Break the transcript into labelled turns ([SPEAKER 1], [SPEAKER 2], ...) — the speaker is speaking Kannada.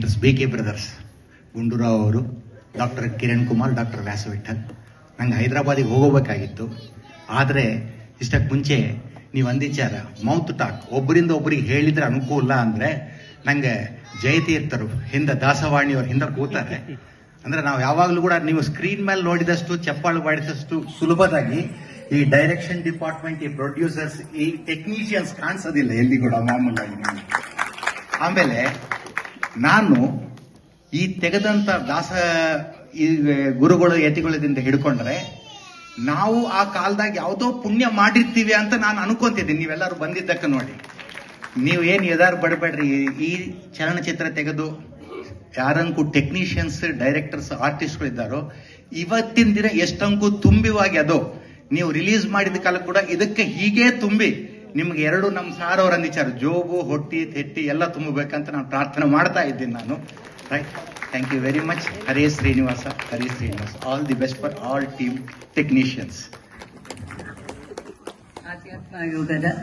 [SPEAKER 1] ಡೈರೆಕ್ಟರ್ಸ್ BK ಬ್ರದರ್ಸ್, ಗುಂಡೂರಾವ್ ಅವರು, ಡಾಕ್ಟರ್ ಕಿರಣ್ ಕುಮಾರ್, ಡಾಕ್ಟರ್ ವ್ಯಾಸವಿಠಲ್. ನಂಗೆ ಹೈದರಾಬಾದಿಗೆ ಹೋಗಬೇಕಾಗಿತ್ತು. ಆದರೆ ಇಷ್ಟಕ್ಕೆ ಮುಂಚೆ ನೀವು ಅಂದಿಚಾರ ಮೌತ್ ಟಾಕ್, ಒಬ್ಬರಿಂದ ಒಬ್ಬರಿಗೆ ಹೇಳಿದ್ರೆ ಅನುಕೂಲ ಅಂದರೆ ನಂಗೆ ಜಯತೀರ್ಥರು ಹಿಂದೆ ದಾಸವಾಣಿಯವ್ರ ಹಿಂದೆ ಕೂತಾರೆ. ಅಂದ್ರೆ ನಾವು ಯಾವಾಗಲೂ ಕೂಡ ನೀವು ಸ್ಕ್ರೀನ್ ಮೇಲೆ ನೋಡಿದಷ್ಟು ಚಪ್ಪಾಳು ಮಾಡಿದಷ್ಟು ಸುಲಭದಾಗಿ ಈ ಡೈರೆಕ್ಷನ್ ಡಿಪಾರ್ಟ್ಮೆಂಟ್, ಈ ಪ್ರೊಡ್ಯೂಸರ್ಸ್, ಈ ಟೆಕ್ನಿಷಿಯನ್ಸ್ ಕಾಣಿಸೋದಿಲ್ಲ ಎಲ್ಲಿ ಕೂಡ ಮಾಮೂಲಾಗಿ. ಆಮೇಲೆ ನಾನು ಈ ತೆಗೆದಂತ ಈ ಗುರುಗಳು ಯತಿಗಳದಿಂದ ಹಿಡ್ಕೊಂಡ್ರೆ ನಾವು ಆ ಕಾಲದಾಗ ಯಾವುದೋ ಪುಣ್ಯ ಮಾಡಿರ್ತೀವಿ ಅಂತ ನಾನು ಅನ್ಕೊಂತಿದ್ದೀನಿ. ನೀವೆಲ್ಲರೂ ಬಂದಿದ್ದಕ್ಕೆ ನೋಡಿ, ನೀವು ಏನು ಎದಾರು ಬಡಬೇಡ್ರಿ. ಈ ಚಲನಚಿತ್ರ ತೆಗೆದು ಯಾರಂಕು ಟೆಕ್ನಿಷಿಯನ್ಸ್, ಡೈರೆಕ್ಟರ್ಸ್, ಆರ್ಟಿಸ್ಟ್ಗಳಿದ್ದಾರೋ ಇವತ್ತಿನ ದಿನ ಎಷ್ಟಂಕು ತುಂಬಿವಾಗಿ ಅದೋ ನೀವು ರಿಲೀಸ್ ಮಾಡಿದ ಕಾಲ ಕೂಡ ಇದಕ್ಕೆ ಹೀಗೆ ತುಂಬಿ ನಿಮ್ಗೆ ಎರಡು ನಮ್ಮ ಸಾರ್ ಅವ್ರ ಅಂದಿಚಾರ ಜೋಬು, ಹೊಟ್ಟಿ, ತೆಟ್ಟಿ ಎಲ್ಲ ತುಂಬಬೇಕಂತ ನಾನು ಪ್ರಾರ್ಥನೆ ಮಾಡ್ತಾ ಇದ್ದೀನಿ ನಾನು. Right, thank you very much. Hare Srinivasa, Hare Srinivasa. All the best for all team technicians.